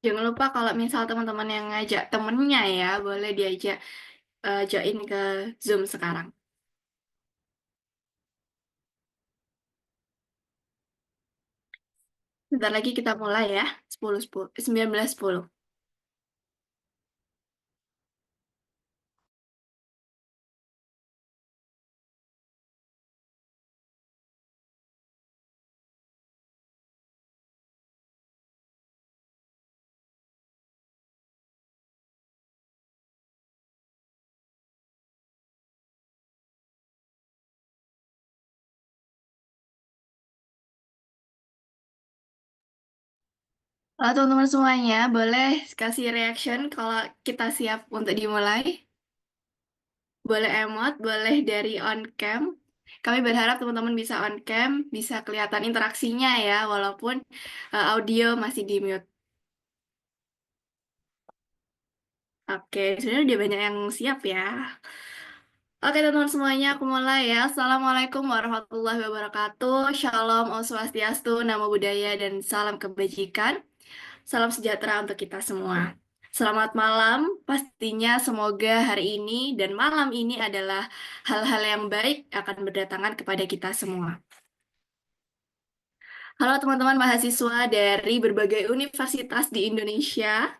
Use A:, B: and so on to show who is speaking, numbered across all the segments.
A: Jangan lupa kalau misal teman-teman yang ngajak temennya ya, boleh diajak join ke Zoom sekarang. Bentar lagi kita mulai ya, 10, 10, 19:10. Halo teman-teman semuanya, boleh kasih reaction kalau kita siap untuk dimulai. Boleh emot, boleh dari on cam. Kami berharap teman-teman bisa on cam, bisa kelihatan interaksinya ya, walaupun audio masih di mute. Oke, sebenarnya udah banyak yang siap ya. Oke teman-teman semuanya, aku mulai ya. Assalamualaikum warahmatullahi wabarakatuh. Shalom, Om Swastiastu, Namo Buddhaya, dan salam kebajikan. Salam sejahtera untuk kita semua. Selamat malam, pastinya semoga hari ini dan malam ini adalah hal-hal yang baik akan berdatangan kepada kita semua. Halo teman-teman mahasiswa dari berbagai universitas di Indonesia,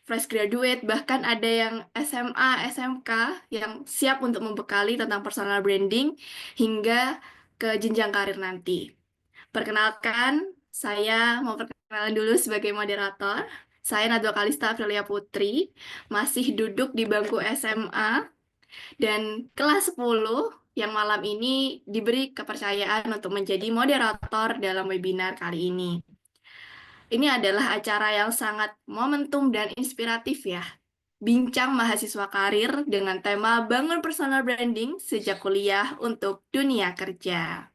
A: fresh graduate, bahkan ada yang SMA, SMK yang siap untuk membekali tentang personal branding hingga ke jenjang karir nanti. Perkenalkan, saya mau perkenalan dulu sebagai moderator. Saya Najwa Kalista Aprilia Putri, masih duduk di bangku SMA dan kelas 10 yang malam ini diberi kepercayaan untuk menjadi moderator dalam webinar kali ini. Ini adalah acara yang sangat momentum dan inspiratif ya. Bincang mahasiswa karir dengan tema Bangun Personal Branding sejak kuliah untuk dunia kerja.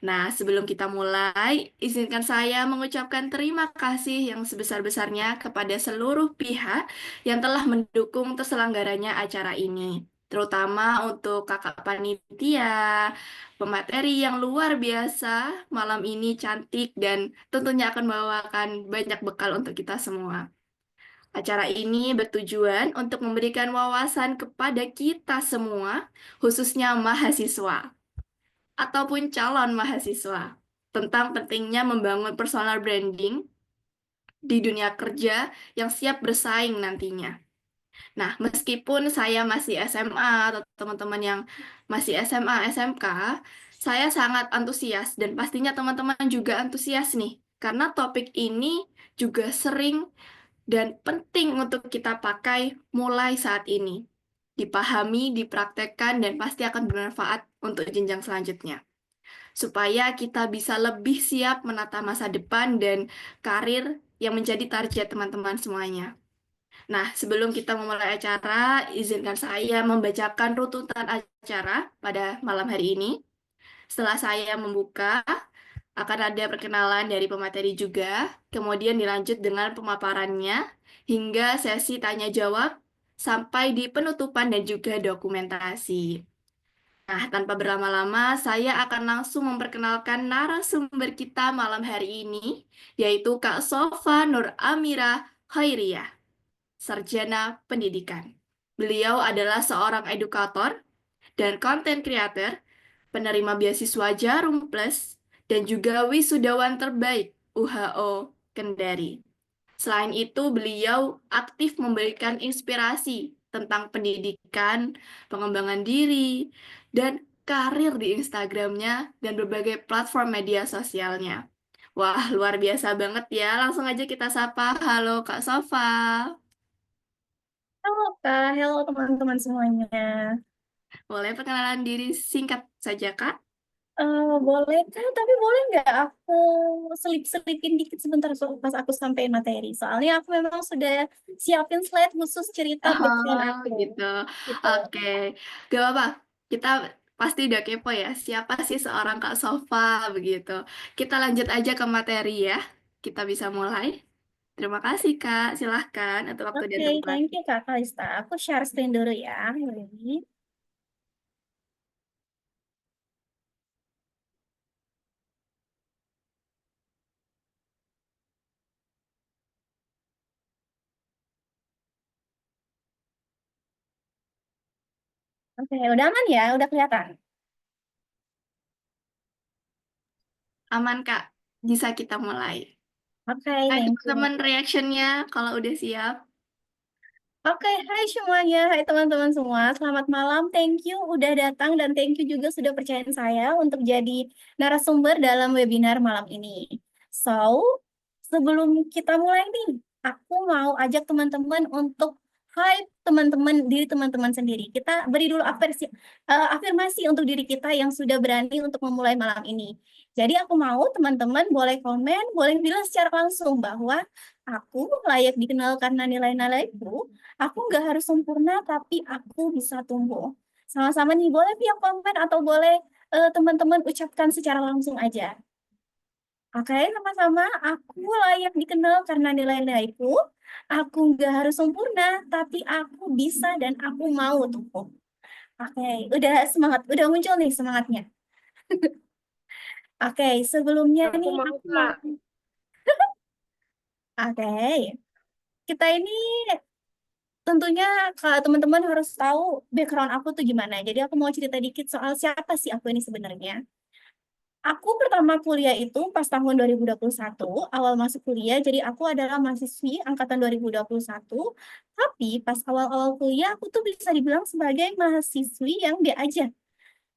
A: Nah, sebelum kita mulai, izinkan saya mengucapkan terima kasih yang sebesar-besarnya kepada seluruh pihak yang telah mendukung terselenggaranya acara ini, terutama untuk kakak panitia, pemateri yang luar biasa, malam ini cantik dan tentunya akan membawakan banyak bekal untuk kita semua. Acara ini bertujuan untuk memberikan wawasan kepada kita semua, khususnya mahasiswa ataupun calon mahasiswa tentang pentingnya membangun personal branding di dunia kerja yang siap bersaing nantinya. Nah, meskipun saya masih SMA atau teman-teman yang masih SMA, SMK, saya sangat antusias dan pastinya teman-teman juga antusias nih, karena topik ini juga sering dan penting untuk kita pakai mulai saat ini. Dipahami, dipraktekkan, dan pasti akan bermanfaat untuk jenjang selanjutnya supaya kita bisa lebih siap menata masa depan dan karir yang menjadi target teman-teman semuanya. Nah, sebelum kita memulai acara, izinkan saya membacakan runtutan acara pada malam hari ini. Setelah saya membuka, akan ada perkenalan dari pemateri juga, kemudian dilanjut dengan pemaparannya, hingga sesi tanya jawab, sampai di penutupan dan juga dokumentasi. Nah, tanpa berlama-lama, saya akan langsung memperkenalkan narasumber kita malam hari ini, yaitu Kak Sofa Nur Amira Khairiyah, Sarjana Pendidikan. Beliau adalah seorang edukator dan konten creator, penerima beasiswa Jarum Plus, dan juga wisudawan terbaik UHO Kendari. Selain itu, beliau aktif memberikan inspirasi tentang pendidikan, pengembangan diri, dan karir di Instagramnya dan berbagai platform media sosialnya. Wah, luar biasa banget ya. Langsung aja kita sapa. Halo Kak Sofa.
B: Halo Kak, halo teman-teman semuanya.
A: Boleh perkenalan diri singkat saja, Kak?
B: Boleh Kak, tapi boleh nggak aku selip-selipin dikit sebentar pas aku sampein materi. Soalnya aku memang sudah siapin slide khusus cerita background
A: Oh,
B: aku.
A: gitu.
B: Gitu.
A: Oke. Gak apa-apa. Kita pasti udah kepo ya. Siapa sih seorang Kak Sofa begitu. Kita lanjut aja ke materi ya. Kita bisa mulai. Terima kasih, Kak. Silahkan untuk waktu dan
B: Oke,
A: tempat.
B: thank you Kak Kalista. Aku share screen dulu ya. Ini. Oke, udah aman ya? Udah kelihatan?
A: Aman, Kak. Bisa kita mulai.
B: Oke,
A: Hai
B: thank you.
A: teman-teman reactionnya kalau udah siap.
B: Oke, hai semuanya, hai teman-teman semua. Selamat malam, thank you udah datang dan thank you juga sudah percayain saya untuk jadi narasumber dalam webinar malam ini. So, sebelum kita mulai nih, aku mau ajak teman-teman untuk hai teman-teman, diri teman-teman sendiri. Kita beri dulu afirmasi untuk diri kita yang sudah berani untuk memulai malam ini. Jadi aku mau teman-teman boleh komen, boleh bilang secara langsung bahwa aku layak dikenal karena nilai-nilaiku. Aku nggak harus sempurna, tapi aku bisa tumbuh. Sama-sama nih, boleh via komen atau boleh teman-teman ucapkan secara langsung aja. Oke, sama-sama. Aku layak dikenal karena nilai-nilaiku. Aku nggak harus sempurna, tapi aku bisa dan aku mau tumbuh. Oke, udah semangat, udah muncul nih semangatnya. Oke, sebelumnya
A: Aku
B: nih
A: mau,
B: aku mau.
A: Kak.
B: Oke, kita ini tentunya kalau teman-teman harus tahu background aku tuh gimana. Jadi aku mau cerita dikit soal siapa sih aku ini sebenarnya. Aku pertama kuliah itu pas tahun 2021, awal masuk kuliah. Jadi aku adalah mahasiswi angkatan 2021. Tapi pas awal-awal kuliah aku tuh bisa dibilang sebagai mahasiswi yang B aja.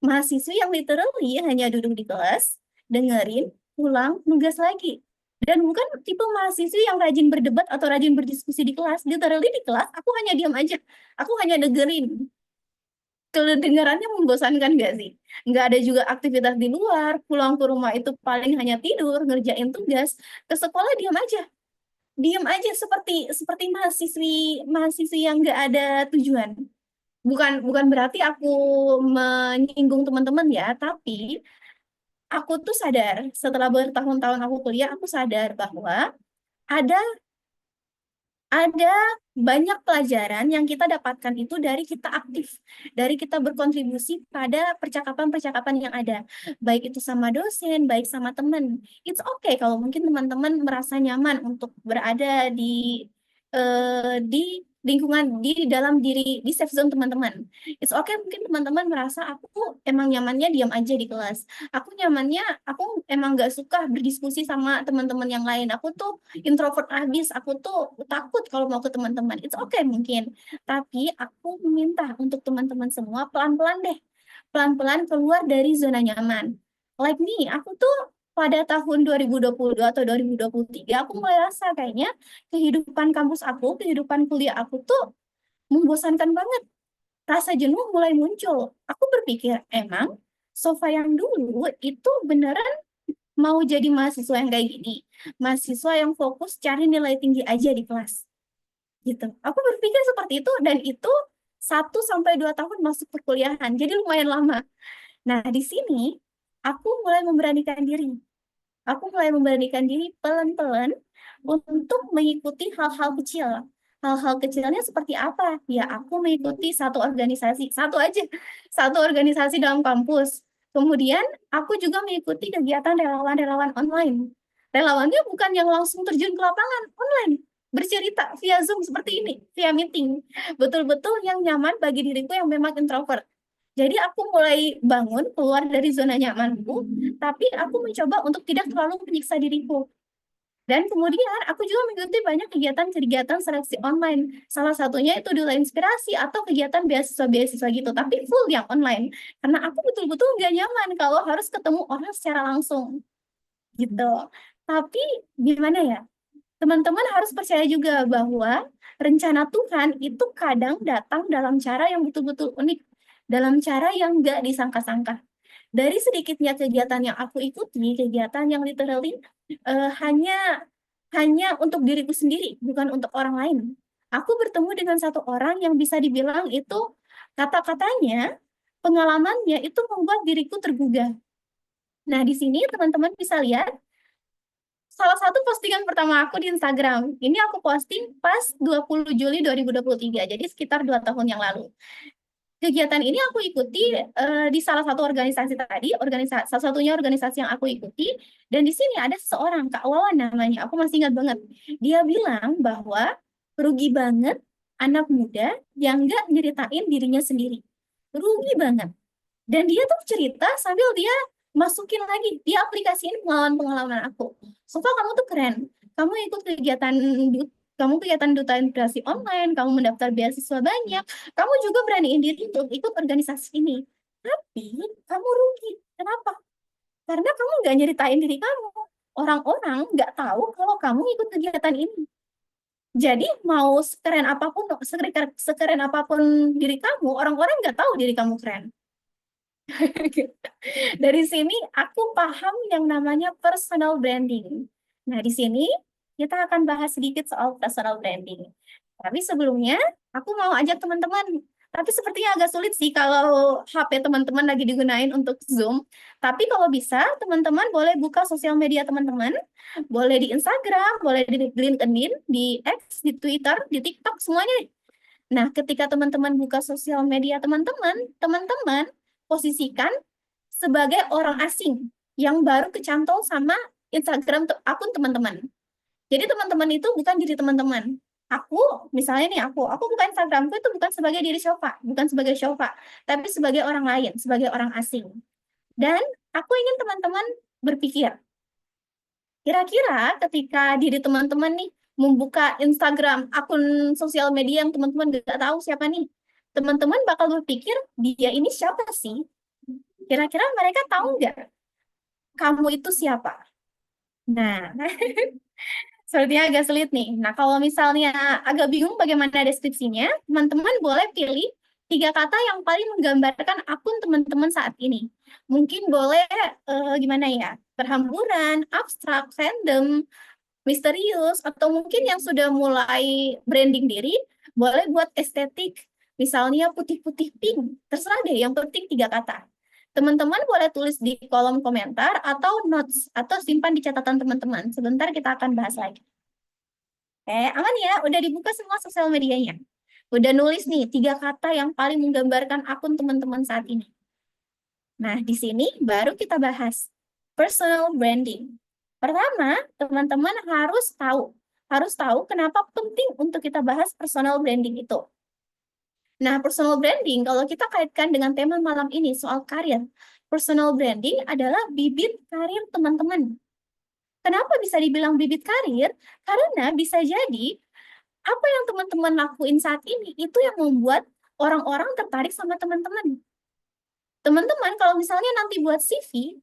B: Mahasiswi yang literally hanya duduk di kelas, dengerin, pulang, nugas lagi. Dan bukan tipe mahasiswi yang rajin berdebat atau rajin berdiskusi di kelas. Literally di kelas, aku hanya diam aja. Aku hanya dengerin. Kedengarannya membosankan nggak sih? Nggak ada juga aktivitas di luar. Pulang ke rumah itu paling hanya tidur, ngerjain tugas. Ke sekolah diam aja. Diam aja seperti seperti mahasiswi mahasiswi yang nggak ada tujuan. Bukan bukan berarti aku menyinggung teman-teman ya, tapi aku tuh sadar setelah bertahun-tahun aku kuliah, aku sadar bahwa ada ada banyak pelajaran yang kita dapatkan itu dari kita aktif, dari kita berkontribusi pada percakapan-percakapan yang ada, baik itu sama dosen, baik sama teman. It's okay kalau mungkin teman-teman merasa nyaman untuk berada di lingkungan di dalam di safe zone teman-teman. It's okay mungkin teman-teman merasa aku emang nyamannya diam aja di kelas. Aku emang nggak suka berdiskusi sama teman-teman yang lain. Aku tuh introvert abis, aku tuh takut kalau mau ke teman-teman. It's okay mungkin. Tapi aku meminta untuk teman-teman semua pelan-pelan deh. Pelan-pelan keluar dari zona nyaman. Like me, aku tuh pada tahun 2022 atau 2023, aku mulai rasa kayaknya kehidupan kampus aku, kehidupan kuliah aku tuh membosankan banget. Rasa jenuh mulai muncul. Aku berpikir, emang Sofa yang dulu itu beneran mau jadi mahasiswa yang kayak gini, mahasiswa yang fokus cari nilai tinggi aja di kelas, gitu. Aku berpikir seperti itu dan itu 1 sampai 2 tahun masuk perkuliahan, jadi lumayan lama. Nah, di sini aku mulai memberanikan diri. Aku mulai memberanikan diri pelan-pelan untuk mengikuti hal-hal kecil. Hal-hal kecilnya seperti apa? Ya, aku mengikuti satu organisasi, satu aja, satu organisasi dalam kampus. Kemudian, aku juga mengikuti kegiatan relawan-relawan online. Relawannya bukan yang langsung terjun ke lapangan, online. Bercerita via Zoom seperti ini, via meeting. Betul-betul yang nyaman bagi diriku yang memang introvert. Jadi aku mulai bangun keluar dari zona nyamanku, tapi aku mencoba untuk tidak terlalu menyiksa diriku. Dan kemudian aku juga mengikuti banyak kegiatan-kegiatan seleksi online. Salah satunya itu Duta Inspirasi atau kegiatan beasiswa-beasiswa gitu, tapi full yang online. Karena aku betul-betul nggak nyaman kalau harus ketemu orang secara langsung gitu. Tapi gimana ya? Teman-teman harus percaya juga bahwa rencana Tuhan itu kadang datang dalam cara yang betul-betul unik, dalam cara yang nggak disangka-sangka. Dari sedikitnya kegiatan yang aku ikuti, kegiatan yang literally hanya hanya untuk diriku sendiri, bukan untuk orang lain. Aku bertemu dengan satu orang yang bisa dibilang itu kata-katanya, pengalamannya itu membuat diriku tergugah. Nah, di sini teman-teman bisa lihat salah satu postingan pertama aku di Instagram. Ini aku posting pas 20 Juli 2023, jadi sekitar 2 tahun yang lalu. Kegiatan ini aku ikuti di salah satu organisasi tadi, salah satunya organisasi yang aku ikuti, dan di sini ada seseorang, Kak Wawan namanya, aku masih ingat banget. Dia bilang bahwa rugi banget anak muda yang nggak nyeritain dirinya sendiri. rugi banget. Dan dia tuh cerita sambil dia masukin lagi, dia aplikasiin pengalaman-pengalaman aku. Sofa, kamu tuh keren. Kamu ikut kegiatan kamu kegiatan duta integrasi online, kamu mendaftar beasiswa banyak, kamu juga beraniin diri untuk ikut organisasi ini. Tapi kamu rugi. Kenapa? Karena kamu nggak nyeritain diri kamu. Orang-orang nggak tahu kalau kamu ikut kegiatan ini. Jadi mau sekeren apapun diri kamu, orang-orang nggak tahu diri kamu keren. Dari sini aku paham yang namanya personal branding. Nah, di sini kita akan bahas sedikit soal personal branding. Tapi sebelumnya, aku mau ajak teman-teman. Tapi sepertinya agak sulit sih kalau HP teman-teman lagi digunain untuk Zoom. Tapi kalau bisa, teman-teman boleh buka sosial media teman-teman. Boleh di Instagram, boleh di LinkedIn, di X, di Twitter, di TikTok, semuanya. Nah, ketika teman-teman buka sosial media teman-teman, teman-teman posisikan sebagai orang asing yang baru kecantol sama Instagram akun teman-teman. Jadi teman-teman itu bukan diri teman-teman. Aku, misalnya nih aku buka Instagramku itu bukan sebagai diri Shofa, bukan sebagai Shofa, tapi sebagai orang lain, sebagai orang asing. Dan aku ingin teman-teman berpikir, kira-kira ketika diri teman-teman nih membuka Instagram, akun sosial media yang teman-teman nggak tahu siapa nih, teman-teman bakal berpikir, dia ini siapa sih? Kira-kira mereka tahu nggak kamu itu siapa? Nah, sepertinya agak sulit nih. Nah, kalau misalnya agak bingung bagaimana deskripsinya, teman-teman boleh pilih 3 kata yang paling menggambarkan akun teman-teman saat ini. Mungkin boleh gimana ya? Perhamburan, abstrak, random, misterius, atau mungkin yang sudah mulai branding diri, boleh buat estetik. Misalnya putih-putih pink. Terserah deh, yang penting 3 kata. Teman-teman boleh tulis di kolom komentar atau notes, atau simpan di catatan teman-teman. Sebentar kita akan bahas lagi. Aman ya? Udah dibuka semua sosial medianya. Udah nulis nih 3 kata yang paling menggambarkan akun teman-teman saat ini. Nah, di sini baru kita bahas personal branding. Pertama, teman-teman harus tahu kenapa penting untuk kita bahas personal branding itu. Nah, personal branding, kalau kita kaitkan dengan tema malam ini soal karir, personal branding adalah bibit karir teman-teman. Kenapa bisa dibilang bibit karir? Karena bisa jadi apa yang teman-teman lakuin saat ini itu yang membuat orang-orang tertarik sama teman-teman. Teman-teman, kalau misalnya nanti buat CV,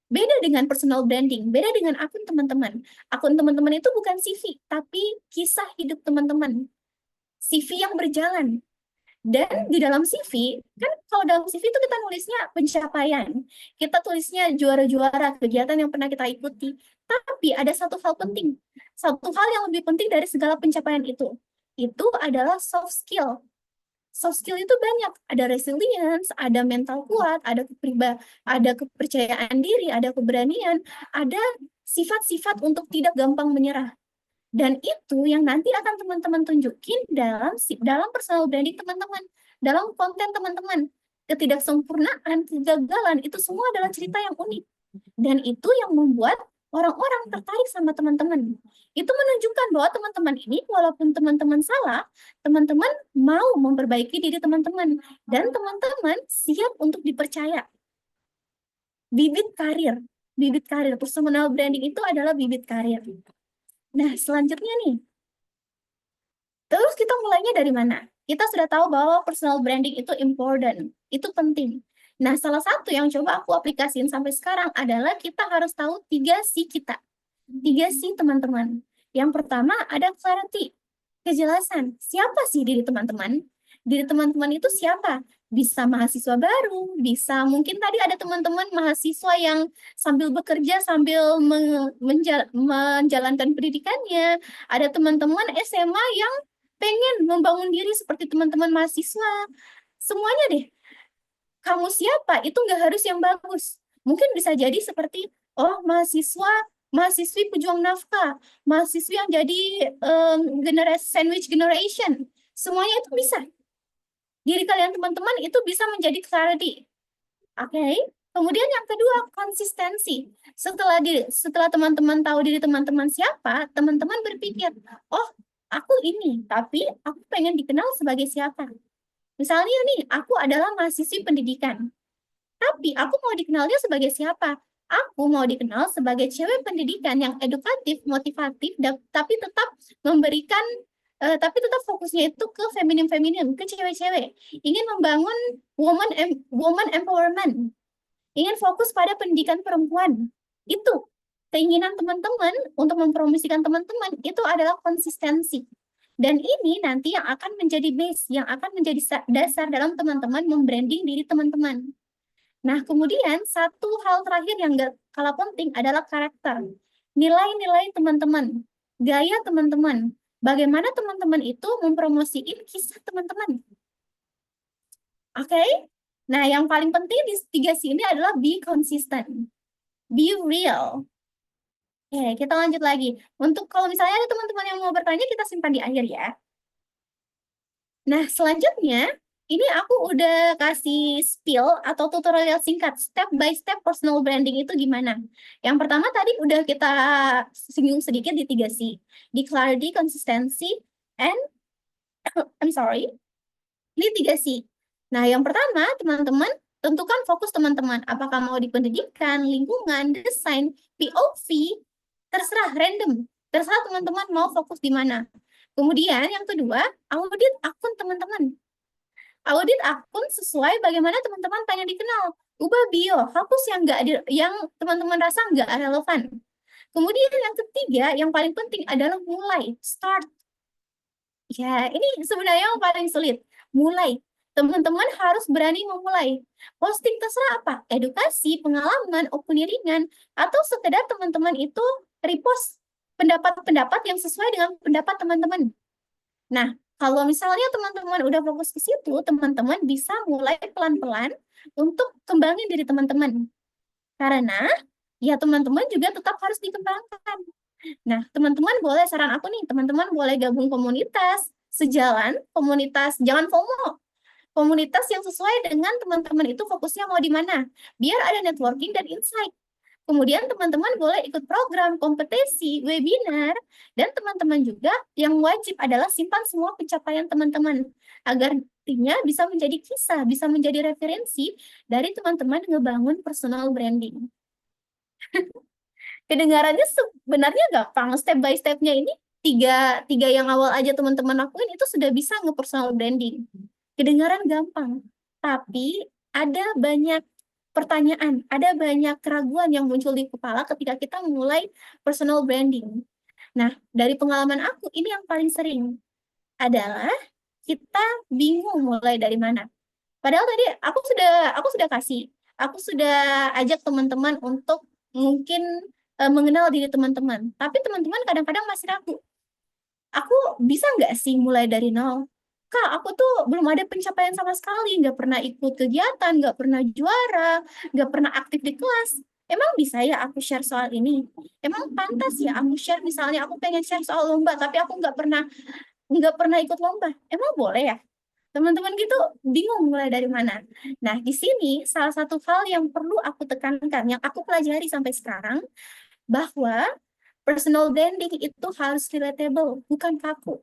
B: beda dengan personal branding, beda dengan akun teman-teman. Akun teman-teman itu bukan CV, tapi kisah hidup teman-teman. CV yang berjalan. Dan di dalam CV, kan kalau dalam CV itu kita nulisnya pencapaian. Kita tulisnya juara-juara, kegiatan yang pernah kita ikuti. Tapi ada satu hal penting. Satu hal yang lebih penting dari segala pencapaian itu. Itu adalah soft skill. Soft skill itu banyak. Ada resilience, ada mental kuat, ada kepercayaan diri, ada keberanian, ada sifat-sifat untuk tidak gampang menyerah. Dan itu yang nanti akan teman-teman tunjukin dalam personal branding teman-teman, dalam konten teman-teman. Ketidaksempurnaan, kegagalan, itu semua adalah cerita yang unik. Dan itu yang membuat orang-orang tertarik sama teman-teman. Itu menunjukkan bahwa teman-teman ini, walaupun teman-teman salah, teman-teman mau memperbaiki diri teman-teman. Dan teman-teman siap untuk dipercaya. Bibit karir, personal branding itu adalah bibit karir. Nah, selanjutnya nih, terus kita mulainya dari mana? Kita sudah tahu bahwa personal branding itu important, itu penting. Nah, salah satu yang coba aku aplikasiin sampai sekarang adalah kita harus tahu 3C kita. 3C teman-teman. Yang pertama ada clarity, kejelasan. Siapa sih diri teman-teman? Diri teman-teman itu siapa? Bisa mahasiswa baru, bisa mungkin tadi ada teman-teman mahasiswa yang sambil bekerja, sambil menjalankan pendidikannya. Ada teman-teman SMA yang pengen membangun diri seperti teman-teman mahasiswa. Semuanya deh. Kamu siapa? Itu nggak harus yang bagus. Mungkin bisa jadi seperti, oh mahasiswi pejuang nafkah, mahasiswi yang jadi generasi sandwich generation. Semuanya itu bisa. Diri kalian teman-teman itu bisa menjadi clarity. Oke. Kemudian yang kedua, konsistensi. Setelah teman-teman tahu diri teman-teman siapa, teman-teman berpikir, oh, aku ini, tapi aku pengen dikenal sebagai siapa. Misalnya nih, aku adalah mahasiswi pendidikan, tapi aku mau dikenalnya sebagai siapa? Aku mau dikenal sebagai cewek pendidikan yang edukatif, motivatif, tapi tetap memberikan, tapi tetap fokusnya itu ke feminim-feminim, ke cewek-cewek. Ingin membangun woman empowerment, ingin fokus pada pendidikan perempuan. Itu keinginan teman-teman untuk mempromosikan teman-teman itu adalah konsistensi. Dan ini nanti yang akan menjadi base, yang akan menjadi dasar dalam teman-teman membranding diri teman-teman. Nah, kemudian satu hal terakhir yang gak kalah penting adalah karakter. Nilai-nilai teman-teman, gaya teman-teman, bagaimana teman-teman itu mempromosikan kisah teman-teman. Oke? Nah, yang paling penting di tiga sini adalah be consistent, be real. Oke, kita lanjut lagi. Untuk kalau misalnya ada teman-teman yang mau bertanya, kita simpan di akhir ya. Nah, selanjutnya, ini aku udah kasih spill atau tutorial singkat, step by step personal branding itu gimana. Yang pertama tadi udah kita singgung sedikit di 3C. Di clarity, consistency, and, I'm sorry, ini 3C. Nah, yang pertama, teman-teman, tentukan fokus teman-teman. Apakah mau di pendidikan, lingkungan, desain, POV, terserah, random. Terserah teman-teman mau fokus di mana. Kemudian yang kedua, audit akun teman-teman. Audit akun sesuai bagaimana teman-teman pengen dikenal. Ubah bio, hapus yang yang teman-teman rasa nggak relevan. Kemudian yang ketiga, yang paling penting adalah mulai, start. Ya, ini sebenarnya yang paling sulit. Mulai. Teman-teman harus berani memulai. Posting terserah apa, edukasi, pengalaman, opini ringan, atau sekedar teman-teman itu repost pendapat-pendapat yang sesuai dengan pendapat teman-teman. Nah, kalau misalnya teman-teman udah fokus ke situ, teman-teman bisa mulai pelan-pelan untuk kembangin diri teman-teman. Karena ya teman-teman juga tetap harus dikembangkan. Nah, teman-teman boleh, saran aku nih, teman-teman boleh gabung komunitas, sejalan, komunitas, jangan FOMO. Komunitas yang sesuai dengan teman-teman itu fokusnya mau di mana. Biar ada networking dan insight. Kemudian teman-teman boleh ikut program, kompetisi, webinar, dan teman-teman juga yang wajib adalah simpan semua pencapaian teman-teman. Agar nantinya bisa menjadi kisah, bisa menjadi referensi dari teman-teman ngebangun personal branding. Kedengarannya sebenarnya gampang, step by step-nya ini tiga yang awal aja teman-teman lakuin itu sudah bisa nge-personal branding. Kedengaran gampang, tapi ada banyak pertanyaan, ada banyak keraguan yang muncul di kepala ketika kita mulai personal branding. Nah, dari pengalaman aku, ini yang paling sering adalah kita bingung mulai dari mana. Padahal tadi aku sudah kasih, aku sudah ajak teman-teman untuk mungkin mengenal diri teman-teman. Tapi teman-teman kadang-kadang masih ragu. Aku bisa nggak sih mulai dari nol? Kak, aku tuh belum ada pencapaian sama sekali, nggak pernah ikut kegiatan, nggak pernah juara, nggak pernah aktif di kelas. Emang bisa ya aku share soal ini? Emang pantas ya aku share, misalnya aku pengen share soal lomba, tapi aku nggak pernah ikut lomba. Emang boleh ya? Teman-teman gitu bingung mulai dari mana. Nah, di sini salah satu hal yang perlu aku tekankan, yang aku pelajari sampai sekarang, bahwa personal branding itu harus relatable, bukan kaku.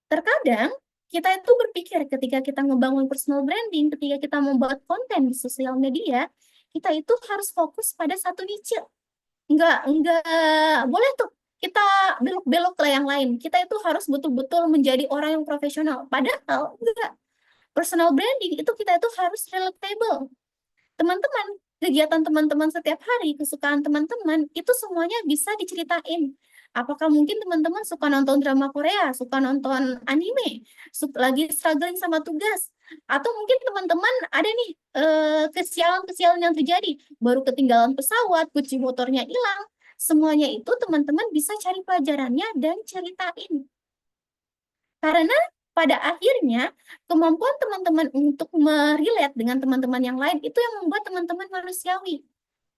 B: Terkadang kita itu berpikir ketika kita ngebangun personal branding, ketika kita membuat konten di sosial media, kita itu harus fokus pada satu niche. Enggak boleh tuh kita belok-belok ke yang lain. Kita itu harus betul-betul menjadi orang yang profesional. Padahal enggak. Personal branding itu kita itu harus relatable. Teman-teman, kegiatan teman-teman setiap hari, kesukaan teman-teman, itu semuanya bisa diceritain. Apakah mungkin teman-teman suka nonton drama Korea, suka nonton anime, lagi struggling sama tugas, atau mungkin teman-teman ada nih kesialan-kesialan yang terjadi, baru ketinggalan pesawat, kunci motornya hilang, semuanya itu teman-teman bisa cari pelajarannya dan ceritain. Karena pada akhirnya kemampuan teman-teman untuk merelate dengan teman-teman yang lain itu yang membuat teman-teman manusiawi.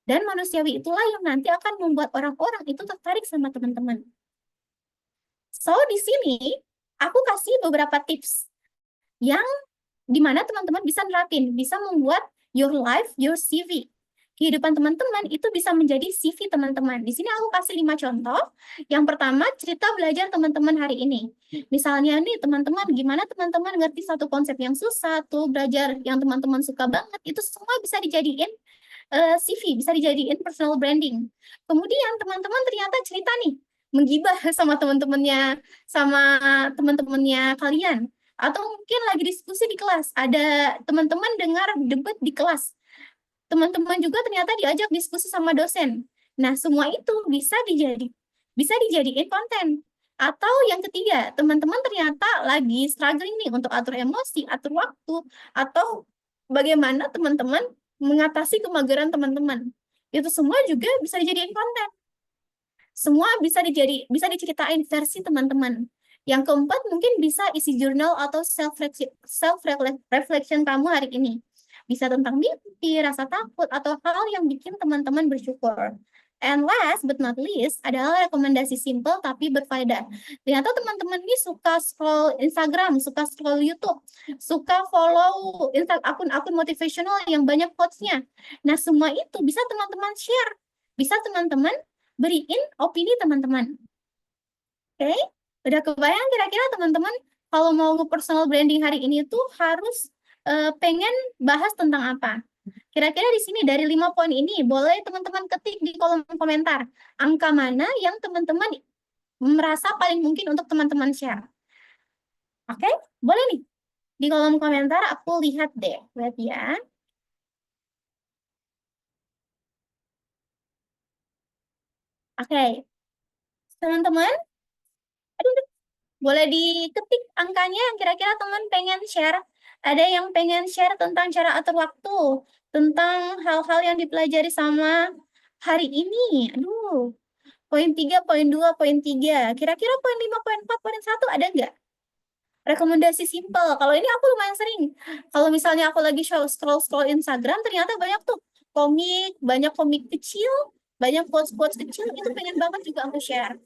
B: Dan manusiawi itulah yang nanti akan membuat orang-orang itu tertarik sama teman-teman. So, di sini aku kasih beberapa tips yang dimana teman-teman bisa nerapin, bisa membuat your life, your CV. kehidupan teman-teman itu bisa menjadi CV teman-teman. Di sini aku kasih 5 contoh. Yang pertama, cerita belajar teman-teman hari ini. Misalnya nih, teman-teman, gimana teman-teman ngerti satu konsep yang susah, tuh belajar yang teman-teman suka banget, itu semua bisa dijadiin CV, bisa dijadiin personal branding. Kemudian teman-teman ternyata cerita nih, menggibah sama teman-temannya kalian. Atau mungkin lagi diskusi di kelas, ada teman-teman dengar debat di kelas, teman-teman juga ternyata diajak diskusi sama dosen. Nah, semua itu bisa dijadiin konten. Atau yang ketiga, teman-teman ternyata lagi struggling nih untuk atur emosi, atur waktu, atau bagaimana teman-teman mengatasi kemageran teman-teman. Itu semua juga bisa dijadiin konten. Semua bisa diceritain versi teman-teman. Yang keempat mungkin bisa isi jurnal atau self reflection kamu hari ini. Bisa tentang mimpi, rasa takut, atau hal yang bikin teman-teman bersyukur. And last but not least adalah rekomendasi simple tapi berfaedah. Ternyata teman-teman ini suka scroll Instagram, suka scroll YouTube, suka follow akun-akun motivational yang banyak quotes-nya. Nah, semua itu bisa teman-teman share. Bisa teman-teman beriin opini teman-teman. Oke? Udah kebayang kira-kira teman-teman kalau mau nge-personal branding hari ini tuh harus pengen bahas tentang apa? Kira-kira di sini dari 5 poin ini boleh teman-teman ketik di kolom komentar angka mana yang teman-teman merasa paling mungkin untuk teman-teman share. Oke? Boleh nih. Di kolom komentar aku lihat deh. Lihat ya. Oke. Teman-teman, aduh, boleh diketik angkanya yang kira-kira teman pengen share. Ada yang pengen share tentang cara atur waktu, tentang hal-hal yang dipelajari sama hari ini. Aduh, poin 3, poin 2, poin 3. Kira-kira poin 5, poin 4, poin 1 ada nggak? Rekomendasi simple. Kalau ini aku lumayan sering. Kalau misalnya aku lagi scroll-scroll Instagram, ternyata banyak tuh banyak komik kecil, banyak quotes-quotes kecil, itu pengen banget juga aku share.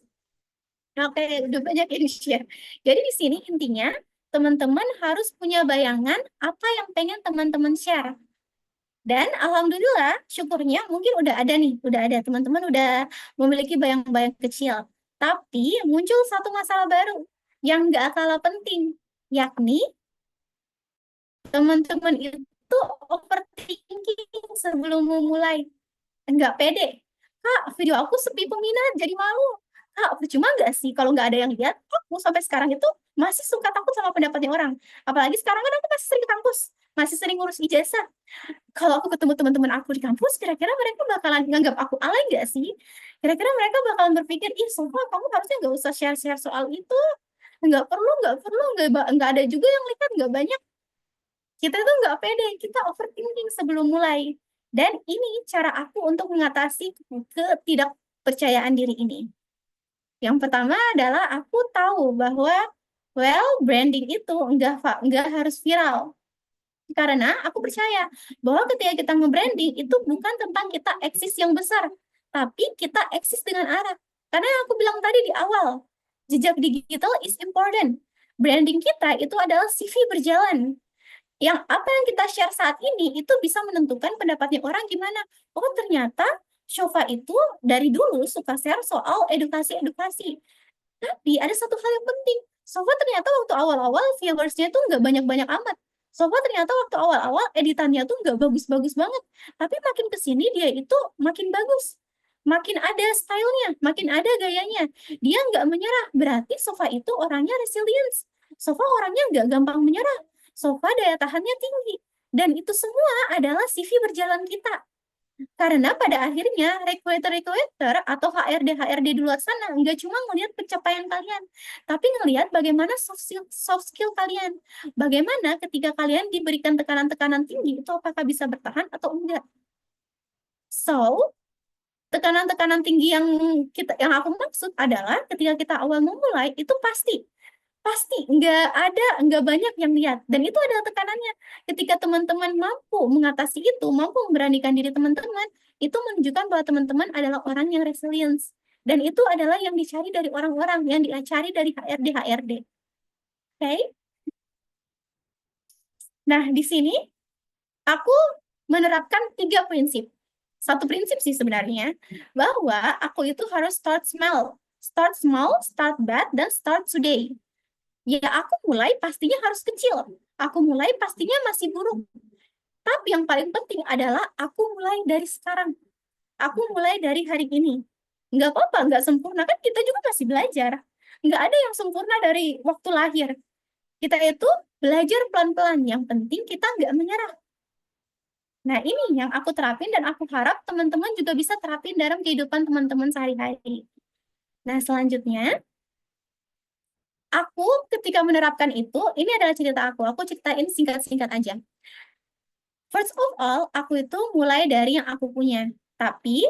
B: Oke, udah banyak yang share. Jadi di sini intinya teman-teman harus punya bayangan apa yang pengen teman-teman share. Dan alhamdulillah, syukurnya mungkin udah ada nih, udah ada teman-teman udah memiliki bayang-bayang kecil. Tapi muncul satu masalah baru yang nggak kalah penting, yakni teman-teman itu overthinking sebelum memulai. Nggak pede. Kak, video aku sepi peminat, jadi malu. Kak, percuma nggak sih kalau nggak ada yang lihat? Aku sampai sekarang itu masih suka takut sama pendapatnya orang. Apalagi sekarang kan aku masih sering ke kampus, masih sering ngurus ijazah. Kalau aku ketemu teman-teman aku di kampus, kira-kira mereka bakalan nganggap aku alay nggak sih? Kira-kira mereka bakalan berpikir, ih, sumpah kamu harusnya nggak usah share-share soal itu. Nggak perlu, nggak ada juga yang lihat, nggak banyak. Kita tuh nggak pede, kita overthinking sebelum mulai. Dan ini cara aku untuk mengatasi ketidakpercayaan diri ini. Yang pertama adalah aku tahu bahwa, well, branding itu nggak harus viral. Karena aku percaya bahwa ketika kita nge-branding itu bukan tentang kita eksis yang besar, tapi kita eksis dengan arah. Karena yang aku bilang tadi di awal, jejak digital is important. Branding kita itu adalah CV berjalan. Yang apa yang kita share saat ini itu bisa menentukan pendapatnya orang gimana. Oh, ternyata Shofa itu dari dulu suka share soal edukasi-edukasi. Tapi ada satu hal yang penting. Shofa ternyata waktu awal-awal viewersnya tuh nggak banyak-banyak amat. Shofa ternyata waktu awal-awal editannya tuh nggak bagus-bagus banget. Tapi makin kesini dia itu makin bagus. Makin ada stylenya, makin ada gayanya. Dia nggak menyerah. Berarti Shofa itu orangnya resilience. Shofa orangnya nggak gampang menyerah. Shofa daya tahannya tinggi. Dan itu semua adalah CV berjalan kita. Karena pada akhirnya recruiter-recruiter atau HRD-HRD di luar sana nggak cuma ngelihat pencapaian kalian, tapi ngelihat bagaimana soft skill kalian. Bagaimana ketika kalian diberikan tekanan-tekanan tinggi, itu apakah bisa bertahan atau enggak. So, tekanan-tekanan tinggi yang aku maksud adalah ketika kita awal memulai, itu pasti nggak banyak yang lihat, dan itu adalah tekanannya. Ketika teman-teman mampu mengatasi itu, mampu memberanikan diri teman-teman, itu menunjukkan bahwa teman-teman adalah orang yang resilience, dan itu adalah yang dicari dari orang-orang, yang dicari dari HRD HRD. Oke. Nah, di sini aku menerapkan 3 prinsip. satu prinsip sih sebenarnya, bahwa aku itu harus start small, start bad, dan start today. Ya, aku mulai pastinya harus kecil. Aku mulai pastinya masih buruk. Tapi yang paling penting adalah aku mulai dari sekarang. Aku mulai dari hari ini. Nggak apa-apa, nggak sempurna. Kan kita juga masih belajar. Nggak ada yang sempurna dari waktu lahir. Kita itu belajar pelan-pelan. Yang penting kita nggak menyerah. Nah, ini yang aku terapin dan aku harap teman-teman juga bisa terapin dalam kehidupan teman-teman sehari-hari. Nah, selanjutnya, aku ketika menerapkan itu, ini adalah cerita aku. Aku ceritain singkat-singkat aja. First of all, aku itu mulai dari yang aku punya. Tapi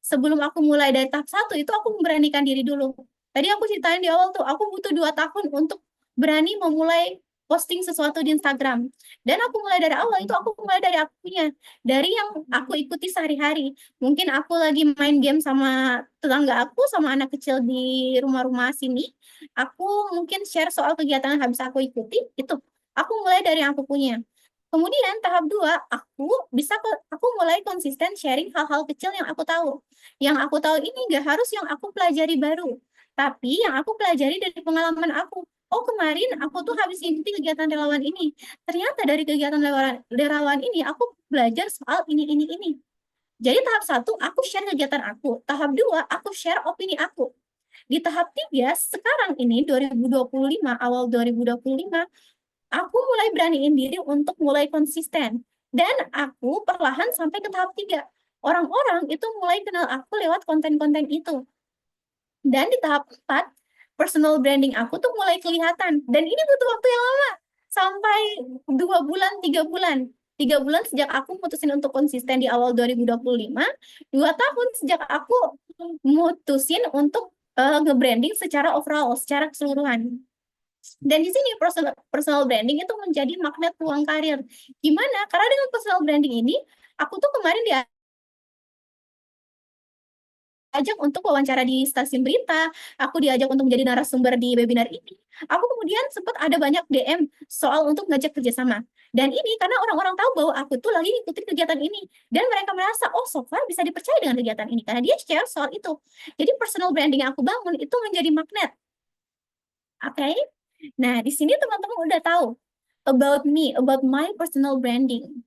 B: sebelum aku mulai dari tahap satu itu aku memberanikan diri dulu. Tadi aku ceritain di awal tuh, aku butuh 2 tahun untuk berani memulai posting sesuatu di Instagram. Dan aku mulai dari awal itu aku mulai dari aku punya, dari yang aku ikuti sehari-hari. Mungkin aku lagi main game sama tetangga aku, sama anak kecil di rumah-rumah sini. Aku mungkin share soal kegiatan yang habis aku ikuti, itu. Aku mulai dari yang aku punya. Kemudian tahap 2, aku mulai konsisten sharing hal-hal kecil yang aku tahu. Yang aku tahu ini nggak harus yang aku pelajari baru, tapi yang aku pelajari dari pengalaman aku. Oh, kemarin aku tuh habis ikuti kegiatan relawan ini. Ternyata dari kegiatan relawan ini aku belajar soal ini. Jadi tahap 1 aku share kegiatan aku. Tahap 2 aku share opini aku. Di tahap 3 sekarang ini 2025, awal 2025, aku mulai beraniin diri untuk mulai konsisten. Dan aku perlahan sampai ke tahap 3. Orang-orang itu mulai kenal aku lewat konten-konten itu. Dan di tahap 4, personal branding aku tuh mulai kelihatan. Dan ini butuh waktu yang lama. Sampai 2 bulan, 3 bulan. 3 bulan sejak aku mutusin untuk konsisten di awal 2025. 2 tahun sejak aku mutusin untuk nge-branding secara overall, secara keseluruhan. Dan di sini personal branding itu menjadi magnet peluang karir. Gimana? Karena dengan personal branding ini, aku tuh kemarin diajak untuk wawancara di stasiun berita, aku diajak untuk menjadi narasumber di webinar ini. Aku kemudian sempat ada banyak DM soal untuk ngajak kerjasama. Dan ini karena orang-orang tahu bahwa aku tuh lagi ngikutin kegiatan ini. Dan mereka merasa, oh so far bisa dipercaya dengan kegiatan ini. Karena dia share soal itu. Jadi personal branding yang aku bangun itu menjadi magnet. Oke? Nah, di sini teman-teman udah tahu about me, about my personal branding.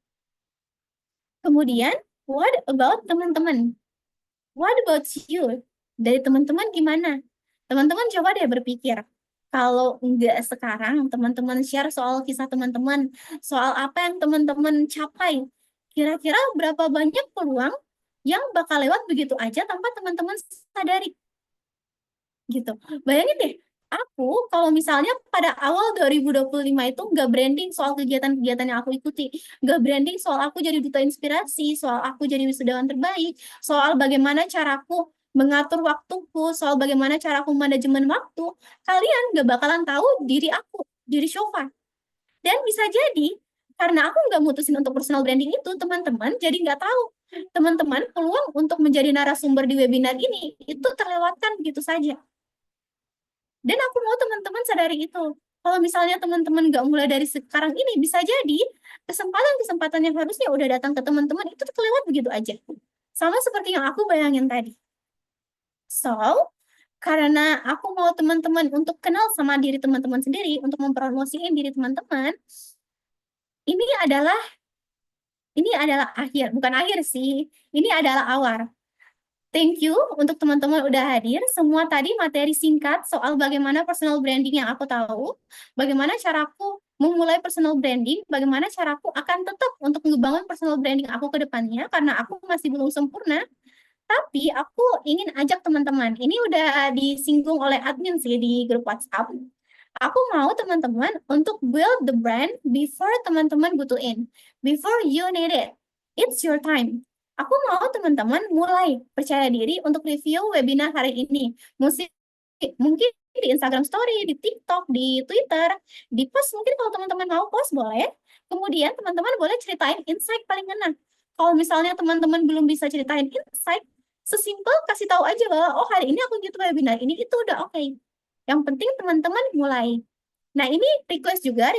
B: Kemudian, what about teman-teman? What about you? Dari teman-teman gimana? Teman-teman coba deh berpikir. Kalau enggak sekarang, teman-teman share soal kisah teman-teman, soal apa yang teman-teman capai. Kira-kira berapa banyak peluang yang bakal lewat begitu aja tanpa teman-teman sadari? Gitu. Bayangin deh, aku kalau misalnya pada awal 2025 itu nggak branding soal kegiatan-kegiatan yang aku ikuti, nggak branding soal aku jadi duta inspirasi, soal aku jadi wisudawan terbaik, soal bagaimana caraku mengatur waktuku, soal bagaimana caraku manajemen waktu, kalian nggak bakalan tahu diri aku, diri Shofa. Dan bisa jadi, karena aku nggak mutusin untuk personal branding itu, teman-teman jadi nggak tahu. Teman-teman peluang untuk menjadi narasumber di webinar ini, itu terlewatkan begitu saja. Dan aku mau teman-teman sadari itu. Kalau misalnya teman-teman nggak mulai dari sekarang ini, bisa jadi kesempatan-kesempatan yang harusnya udah datang ke teman-teman itu terlewat begitu aja. Sama seperti yang aku bayangin tadi. So, karena aku mau teman-teman untuk kenal sama diri teman-teman sendiri, untuk mempromosikan diri teman-teman, ini adalah akhir, bukan akhir sih. Ini adalah awal. Thank you untuk teman-teman udah hadir. Semua tadi materi singkat soal bagaimana personal branding yang aku tahu, bagaimana caraku memulai personal branding, bagaimana caraku akan tetap untuk membangun personal branding aku ke depannya, karena aku masih belum sempurna. Tapi aku ingin ajak teman-teman, ini udah disinggung oleh admin sih di grup WhatsApp. Aku mau teman-teman untuk build the brand before teman-teman butuhin, before you need it. It's your time. Aku mau teman-teman mulai percaya diri untuk review webinar hari ini. Mungkin di Instagram Story, di TikTok, di Twitter, di post mungkin kalau teman-teman mau post boleh. Kemudian teman-teman boleh ceritain insight paling ngena. Kalau misalnya teman-teman belum bisa ceritain insight, sesimpel kasih tahu aja bahwa oh hari ini aku gitu webinar ini itu udah oke. Yang penting teman-teman mulai. Nah ini request juga,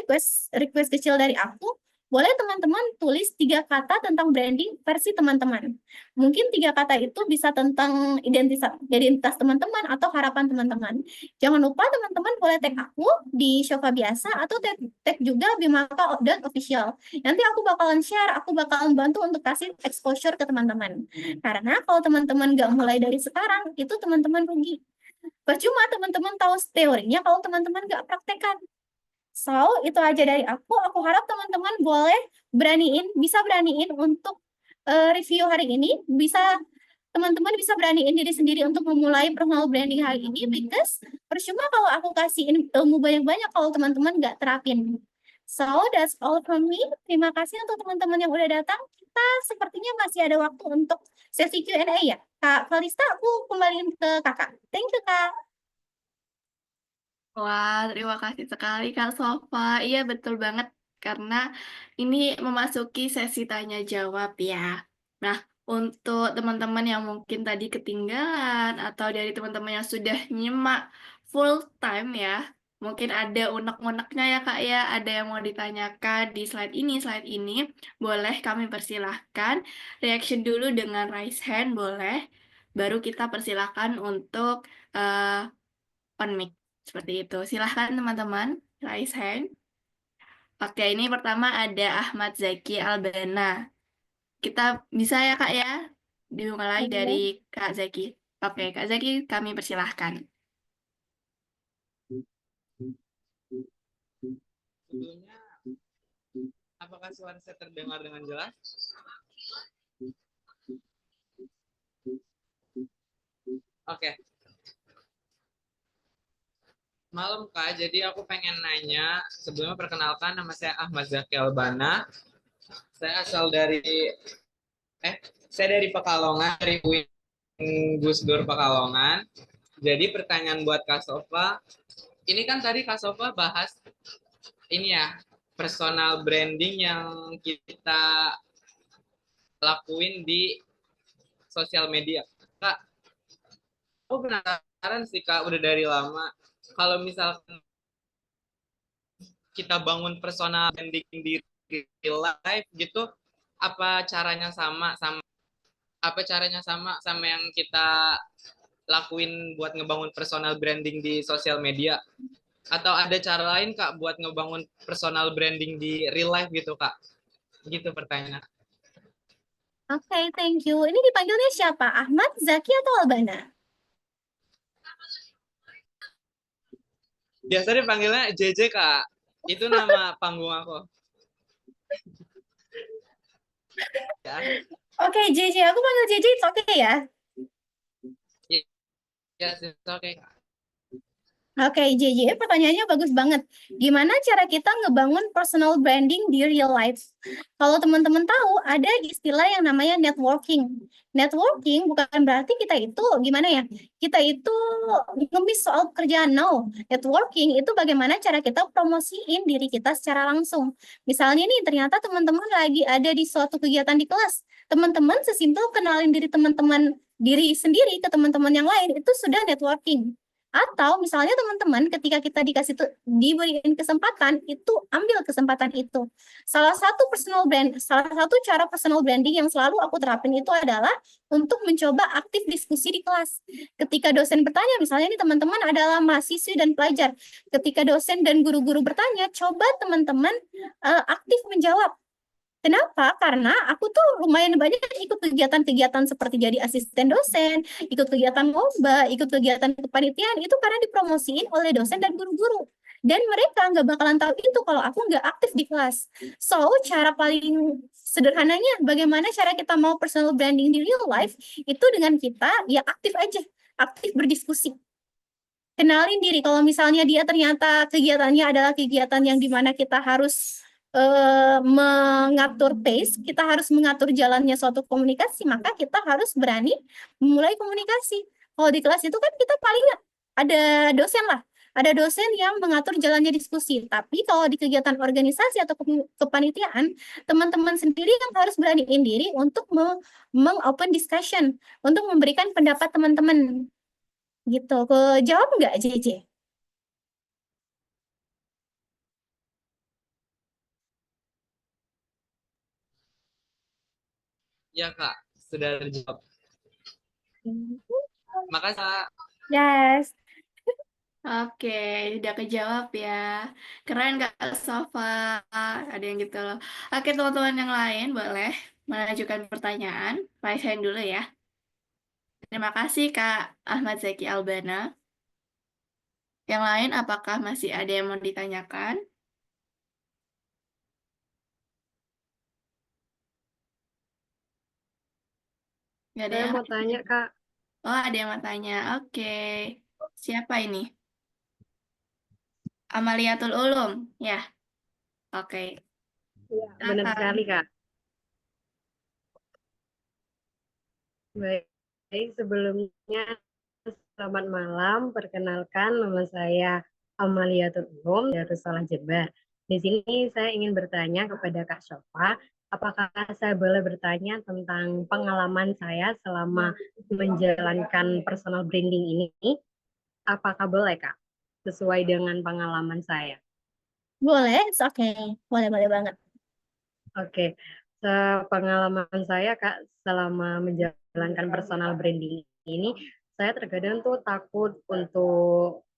B: request kecil dari aku. boleh teman-teman tulis 3 kata tentang branding versi teman-teman. Mungkin 3 kata itu bisa tentang identitas teman-teman atau harapan teman-teman. Jangan lupa teman-teman boleh tag aku di Shofa biasa atau tag juga Bimaka dan official. Nanti aku bakalan share, aku bakalan bantu untuk kasih exposure ke teman-teman. Karena kalau teman-teman nggak mulai dari sekarang, itu teman-teman rugi. Percuma teman-teman tahu teorinya kalau teman-teman nggak praktekkan. So, itu aja dari aku. Aku harap teman-teman boleh bisa beraniin untuk review hari ini. Teman-teman bisa beraniin diri sendiri untuk memulai personal branding hari ini, because percuma kalau aku kasihin ilmu banyak-banyak kalau teman-teman nggak terapin. So, that's all from me. Terima kasih untuk teman-teman yang udah datang. Kita sepertinya masih ada waktu untuk sesi Q&A ya. Kak Kalista, aku kembaliin ke kakak. Thank you, Kak.
A: Wah, terima kasih sekali Kak Sofa. Iya, betul banget. Karena ini memasuki sesi tanya jawab ya. Nah, untuk teman-teman yang mungkin tadi ketinggalan atau dari teman-teman yang sudah nyimak full time ya, mungkin ada unek-uneknya ya Kak ya, ada yang mau ditanyakan di slide ini, boleh kami persilahkan. Reaction dulu dengan raise hand boleh, baru kita persilahkan untuk on mic. Seperti itu. Silahkan teman-teman, raise hand. Oke, ini pertama ada Ahmad Zaki Albana. Kita bisa ya Kak ya? Dimulai dari Kak Zaki. Oke, Kak Zaki kami persilahkan.
C: Sebelumnya, apakah suara saya terdengar dengan jelas? Oke. Malam Kak, jadi aku pengen nanya, sebelumnya perkenalkan nama saya Ahmad Zaki Albana. Saya asal dari saya dari Pekalongan, dari UIN Gus Dur Pekalongan. Jadi pertanyaan buat Kak Sofa, ini kan tadi Kak Sofa bahas ini ya, personal branding yang kita lakuin di sosial media. Kak, aku penasaran sih Kak, udah dari lama. Kalau misalkan kita bangun personal branding di real life gitu, apa caranya sama yang kita lakuin buat ngebangun personal branding di sosial media? Atau ada cara lain Kak buat ngebangun personal branding di real life gitu Kak? Gitu pertanyaan.
B: Oke, thank you. Ini dipanggilnya siapa? Ahmad, Zaki, atau Albana?
C: Biasanya dipanggilnya JJ Kak. Itu nama panggung aku. Ya.
B: Oke, JJ. Aku panggil JJ, it's okay ya?
C: Ya, oke Kak.
B: Oke, JJ, pertanyaannya bagus banget. Gimana cara kita ngebangun personal branding di real life? Kalau teman-teman tahu, ada istilah yang namanya networking. Networking bukan berarti kita itu, gimana ya, kita itu ngemis soal pekerjaan. No, networking itu bagaimana cara kita promosiin diri kita secara langsung. Misalnya nih, ternyata teman-teman lagi ada di suatu kegiatan di kelas. Teman-teman sesimpel kenalin diri sendiri ke teman-teman yang lain, itu sudah networking. Atau misalnya teman-teman ketika kita diberikan kesempatan, itu ambil kesempatan itu. Salah satu cara personal branding yang selalu aku terapin itu adalah untuk mencoba aktif diskusi di kelas. Ketika dosen bertanya, misalnya ini teman-teman adalah mahasiswi dan pelajar. Ketika dosen dan guru-guru bertanya, coba teman-teman aktif menjawab. Kenapa? Karena aku tuh lumayan banyak ikut kegiatan-kegiatan seperti jadi asisten dosen, ikut kegiatan lomba, ikut kegiatan kepanitiaan, itu karena dipromosiin oleh dosen dan guru-guru. Dan mereka nggak bakalan tahu itu kalau aku nggak aktif di kelas. So, cara paling sederhananya, bagaimana cara kita mau personal branding di real life, itu dengan kita ya aktif aja, aktif berdiskusi. Kenalin diri, kalau misalnya dia ternyata kegiatannya adalah kegiatan yang dimana kita harus mengatur pace, kita harus mengatur jalannya suatu komunikasi, maka kita harus berani memulai komunikasi. Kalau di kelas itu kan kita paling ada dosen lah, ada dosen yang mengatur jalannya diskusi. Tapi kalau di kegiatan organisasi atau kepanitiaan, teman-teman sendiri yang harus beraniin diri untuk meng-open discussion, untuk memberikan pendapat teman-teman. Gitu. Jawab nggak, JJ?
C: Ya Kak, sudah terjawab. Makasih Kak.
B: Yes.
A: Oke, udah kejawab ya. Keren Kak Sofa. Ada yang gitu loh. Oke, teman-teman yang lain boleh mengajukan pertanyaan. Raise hand dulu ya. Terima kasih Kak Ahmad Zaki Albana. Yang lain apakah masih ada yang mau ditanyakan? Nggak ada
D: Saya
A: yang...
D: mau tanya, Kak.
A: Oh, ada yang mau tanya. Oke. Siapa ini? Amaliatul Ulum. Ya, oke.
D: Iya, benar
A: Silakan.
D: sekali, Kak. Baik, baik, sebelumnya selamat malam. Perkenalkan, nama saya Amaliatul Ulum dari Salah Jember. Di sini saya ingin bertanya kepada Kak Syofa, apakah saya boleh bertanya tentang pengalaman saya selama menjalankan personal branding ini? Apakah boleh, Kak? Sesuai dengan pengalaman saya.
B: Boleh, it's okay. Boleh banget.
D: Oke, sepengalaman saya Kak selama menjalankan personal branding ini, saya terkadang tuh takut untuk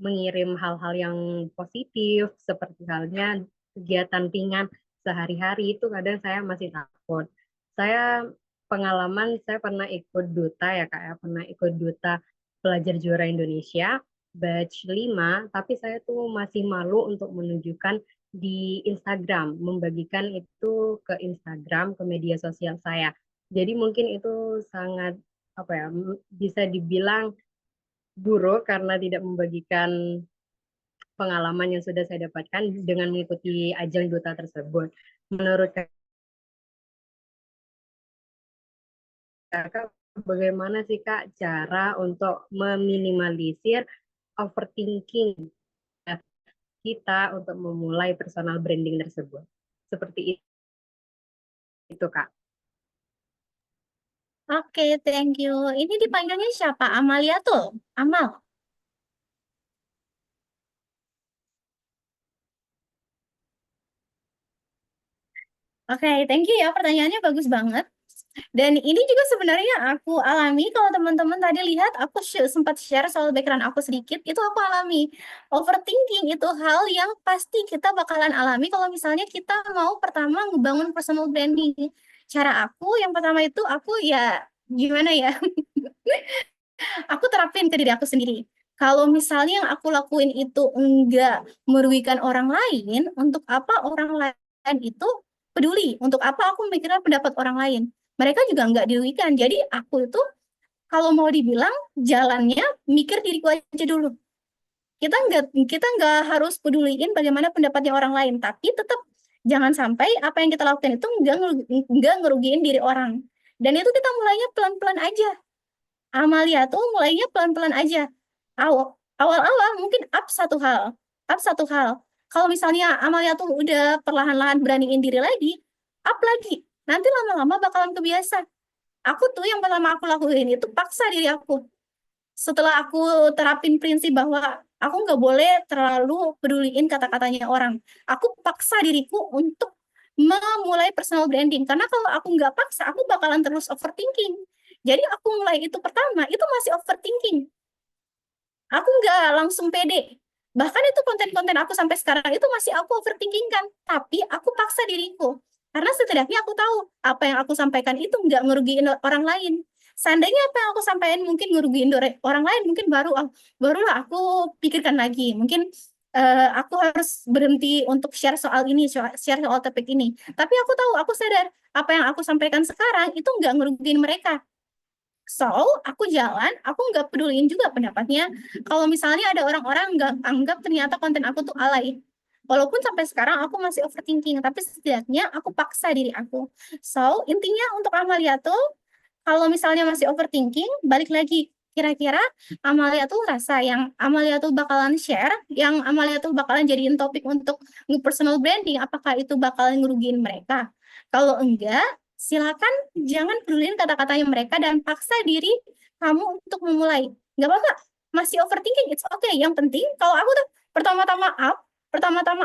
D: mengirim hal-hal yang positif seperti halnya kegiatan ringan sehari-hari itu kadang saya masih takut. Saya saya pernah ikut duta ya Kak ya, pernah ikut duta pelajar juara Indonesia batch 5, tapi saya tuh masih malu untuk menunjukkan di Instagram, membagikan itu ke Instagram, ke media sosial saya. Jadi mungkin itu sangat apa ya, bisa dibilang buruk karena tidak membagikan pengalaman yang sudah saya dapatkan dengan mengikuti ajang duta tersebut. Menurut Kakak, bagaimana sih Kak cara untuk meminimalisir overthinking kita untuk memulai personal branding tersebut? Seperti itu Kak.
B: Oke, thank you. Ini dipanggilnya siapa? Amalia tuh? Amal. Oke, thank you ya. Pertanyaannya bagus banget. Dan ini juga sebenarnya aku alami. Kalau teman-teman tadi lihat, aku sempat share soal background aku sedikit. Itu aku alami. Overthinking itu hal yang pasti kita bakalan alami kalau misalnya kita mau pertama ngebangun personal branding. Cara aku, yang pertama itu aku ya gimana ya? Aku terapin ke diri aku sendiri. Kalau misalnya yang aku lakuin itu enggak merugikan orang lain, untuk apa orang lain itu peduli? Untuk apa aku memikirkan pendapat orang lain? Mereka juga enggak dirugikan. Jadi aku itu kalau mau dibilang jalannya mikir diriku aja dulu. Kita enggak harus peduliin bagaimana pendapatnya orang lain, tapi tetap jangan sampai apa yang kita lakukan itu enggak ngerugiin diri orang. Dan itu kita mulainya pelan-pelan aja. Amalia tuh mulainya pelan-pelan aja. Awal-awal mungkin up satu hal. Kalau misalnya Amalia tuh udah perlahan-lahan beraniin diri lagi, up lagi. Nanti lama-lama bakalan kebiasa. Aku tuh yang pertama aku lakuin itu paksa diri aku. Setelah aku terapin prinsip bahwa aku nggak boleh terlalu peduliin kata-katanya orang. Aku paksa diriku untuk memulai personal branding. Karena kalau aku nggak paksa, aku bakalan terus overthinking. Jadi aku mulai itu pertama, itu masih overthinking. Aku nggak langsung pede. Bahkan itu konten-konten aku sampai sekarang itu masih aku overthinking kan. Tapi aku paksa diriku. Karena setidaknya aku tahu apa yang aku sampaikan itu nggak ngerugiin orang lain. Seandainya apa yang aku sampaikan mungkin ngerugiin orang lain, mungkin barulah aku pikirkan lagi. Mungkin aku harus berhenti untuk share soal ini, share soal topik ini. Tapi aku tahu, aku sadar apa yang aku sampaikan sekarang itu nggak ngerugiin mereka. So, aku jalan, aku nggak peduliin juga pendapatnya. Kalau misalnya ada orang-orang nggak anggap ternyata konten aku tuh alay. Walaupun sampai sekarang aku masih overthinking, tapi setidaknya aku paksa diri aku. So, intinya untuk Amalia tuh, kalau misalnya masih overthinking, balik lagi. Kira-kira Amalia tuh rasa yang Amalia tuh bakalan share, yang Amalia tuh bakalan jadiin topik untuk nge-personal branding, apakah itu bakalan ngerugiin mereka? Kalau enggak, silakan jangan peduliin kata-katanya mereka dan paksa diri kamu untuk memulai. Nggak apa-apa, masih overthinking, it's okay. Yang penting, kalau aku tuh pertama-tama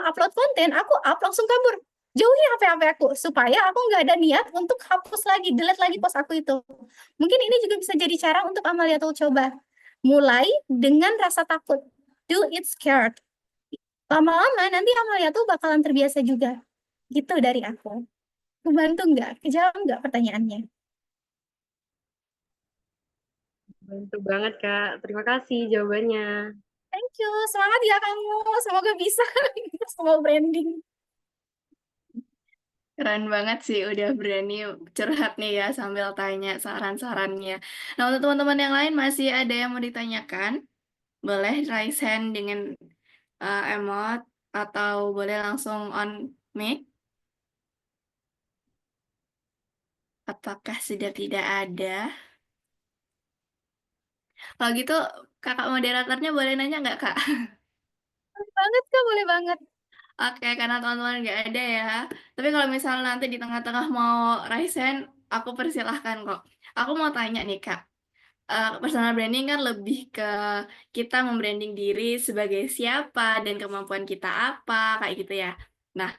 B: upload konten, aku up langsung kabur. Jauhi HP-HP aku supaya aku nggak ada niat untuk hapus lagi, delete lagi post aku itu. Mungkin ini juga bisa jadi cara untuk Amalia tuh coba. Mulai dengan rasa takut. Do it scared. Lama-lama nanti Amalia tuh bakalan terbiasa juga. Gitu dari aku. Kebantu nggak? Kejawab nggak pertanyaannya?
D: Bantu banget, Kak. Terima kasih jawabannya.
B: Thank you. Semangat ya kamu. Semoga bisa. Semua branding.
A: Keren banget sih, udah berani curhat nih ya sambil tanya saran-sarannya. Nah, untuk teman-teman yang lain masih ada yang mau ditanyakan? Boleh raise hand dengan emot atau boleh langsung on mic. Apakah sudah tidak ada? Kalau gitu, kakak moderatornya boleh nanya nggak, Kak?
B: Boleh banget Kak, boleh banget.
A: Oke, karena teman-teman nggak ada ya. Tapi kalau misalnya nanti di tengah-tengah mau raise hand, aku persilahkan kok. Aku mau tanya nih, Kak. Personal branding kan lebih ke kita membranding diri sebagai siapa dan kemampuan kita apa, kayak gitu ya. Nah,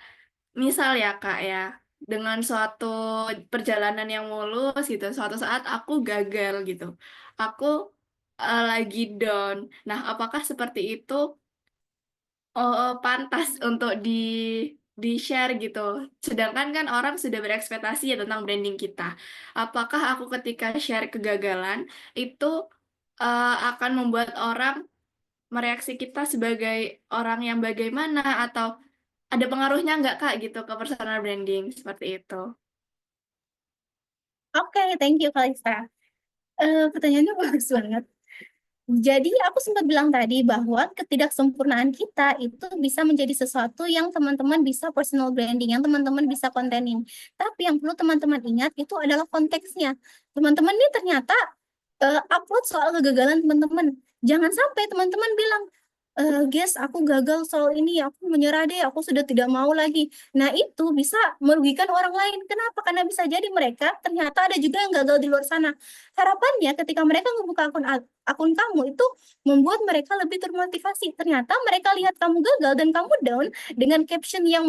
A: misal ya Kak ya, dengan suatu perjalanan yang mulus gitu, suatu saat aku gagal gitu. Aku lagi down. Nah, apakah seperti itu pantas untuk di-share gitu. Sedangkan kan orang sudah berekspektasi ya tentang branding kita. Apakah aku ketika share kegagalan itu akan membuat orang mereaksi kita sebagai orang yang bagaimana atau ada pengaruhnya nggak Kak gitu ke personal branding seperti itu?
B: Oke, thank you Kalista. Pertanyaannya bagus banget. Jadi aku sempat bilang tadi bahwa ketidaksempurnaan kita itu bisa menjadi sesuatu yang teman-teman bisa personal branding, yang teman-teman bisa kontenin. Tapi yang perlu teman-teman ingat itu adalah konteksnya. Teman-teman ini ternyata upload soal kegagalan teman-teman. Jangan sampai teman-teman bilang, guys, aku gagal soal ini, aku menyerah deh, aku sudah tidak mau lagi. Nah, itu bisa merugikan orang lain. Kenapa? Karena bisa jadi mereka ternyata ada juga yang gagal di luar sana. Harapannya ketika mereka membuka akun kamu itu membuat mereka lebih termotivasi. Ternyata mereka lihat kamu gagal dan kamu down dengan caption yang